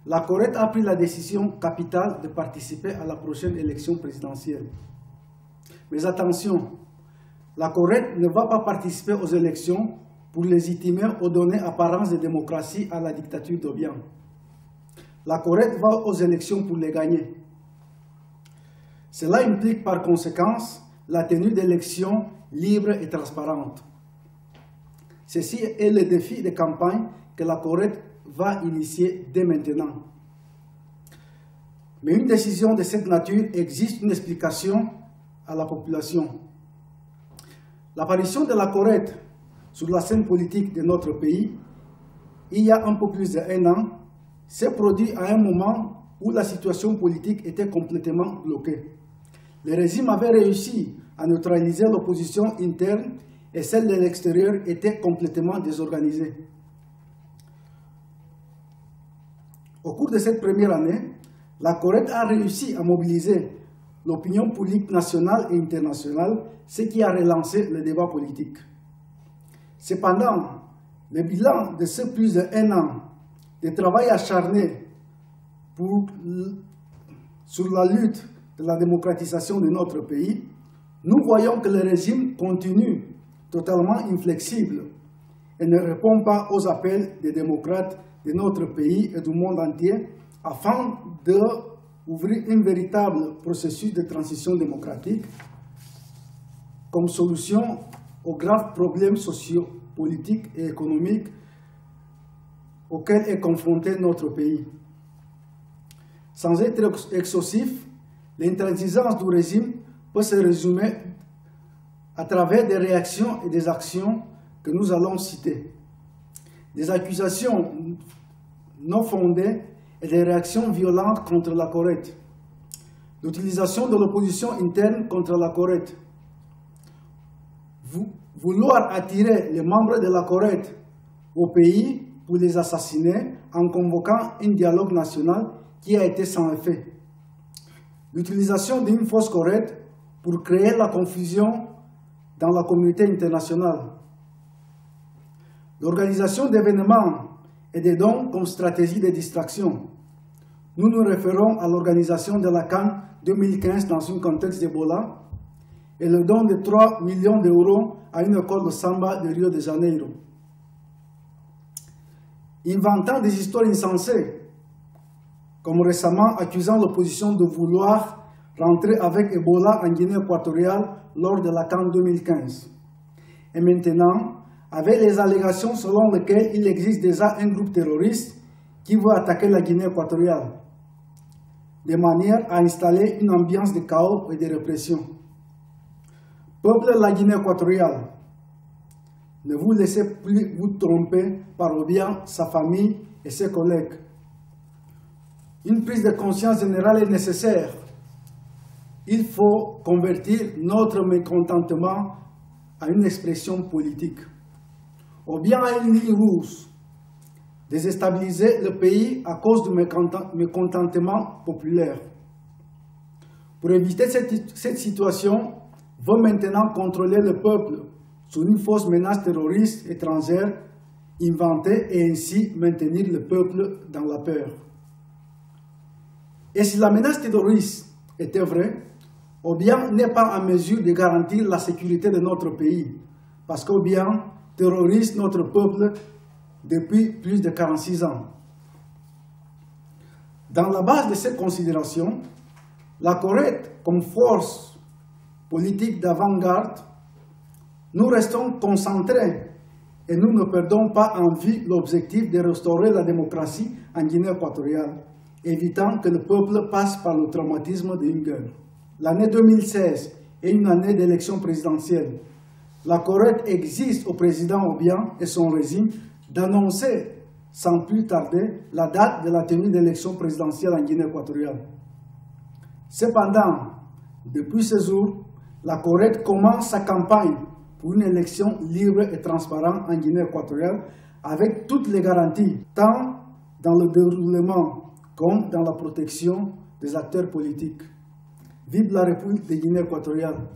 la Corette a pris la décision capitale de participer à la prochaine élection présidentielle. Mais attention, la Corette ne va pas participer aux élections pour légitimer ou donner apparence de démocratie à la dictature d'Obiang. La Corette va aux élections pour les gagner. Cela implique par conséquence la tenue d'élections libres et transparentes. Ceci est le défi de campagne que la Corette va initier dès maintenant. Mais une décision de cette nature exige une explication à la population. L'apparition de la Corette sur la scène politique de notre pays, il y a un peu plus d'1 an, s'est produit à un moment où la situation politique était complètement bloquée. Le régime avait réussi à neutraliser l'opposition interne et celle de l'extérieur était complètement désorganisée. Au cours de cette première année, la Corette a réussi à mobiliser l'opinion politique nationale et internationale, ce qui a relancé le débat politique. Cependant, le bilan de ce plus d'1 an de travail acharné sur la lutte de la démocratisation de notre pays, nous voyons que le régime continue totalement inflexible et ne répond pas aux appels des démocrates de notre pays et du monde entier afin d'ouvrir un véritable processus de transition démocratique comme solution aux graves problèmes sociaux, politiques et économiques auxquels est confronté notre pays. Sans être exhaustif, l'intransigeance du régime peut se résumer à travers des réactions et des actions que nous allons citer. Des accusations non fondées et des réactions violentes contre la Corette. L'utilisation de l'opposition interne contre la Corette. Vouloir attirer les membres de la Corette au pays pour les assassiner en convoquant un dialogue national qui a été sans effet. L'utilisation d'une fausse Corette pour créer la confusion dans la communauté internationale. L'organisation d'événements et des dons comme stratégie de distraction. Nous nous référons à l'organisation de la CAN 2015 dans un contexte d'Ebola et le don de 3 millions d'euros à une école de samba de Rio de Janeiro. Inventant des histoires insensées, comme récemment accusant l'opposition de vouloir rentrer avec Ebola en Guinée équatoriale lors de la CAN 2015. Et maintenant, avec les allégations selon lesquelles il existe déjà un groupe terroriste qui veut attaquer la Guinée équatoriale, de manière à installer une ambiance de chaos et de répression. Peuple de la Guinée équatoriale, ne vous laissez plus vous tromper par Obiang, sa famille et ses collègues. Une prise de conscience générale est nécessaire. Il faut convertir notre mécontentement à une expression politique. Obiang a une ligne rouge, déstabiliser le pays à cause du mécontentement populaire. Pour éviter cette situation, veut maintenant contrôler le peuple sous une fausse menace terroriste étrangère inventée et ainsi maintenir le peuple dans la peur. Et si la menace terroriste était vraie, Obiang n'est pas en mesure de garantir la sécurité de notre pays, parce qu'Obiang terrorise notre peuple depuis plus de 46 ans. Dans la base de cette considération, la Corette, comme force politique d'avant-garde, nous restons concentrés et nous ne perdons pas en vue l'objectif de restaurer la démocratie en Guinée équatoriale, évitant que le peuple passe par le traumatisme d'une guerre. L'année 2016 est une année d'élection présidentielle. La Corette exige au président Obiang et son régime d'annoncer sans plus tarder la date de la tenue d'élections présidentielles en Guinée équatoriale. Cependant, depuis ce jour, la Corette commence sa campagne pour une élection libre et transparente en Guinée équatoriale avec toutes les garanties, tant dans le déroulement comme dans la protection des acteurs politiques. Vive la République de Guinée équatoriale!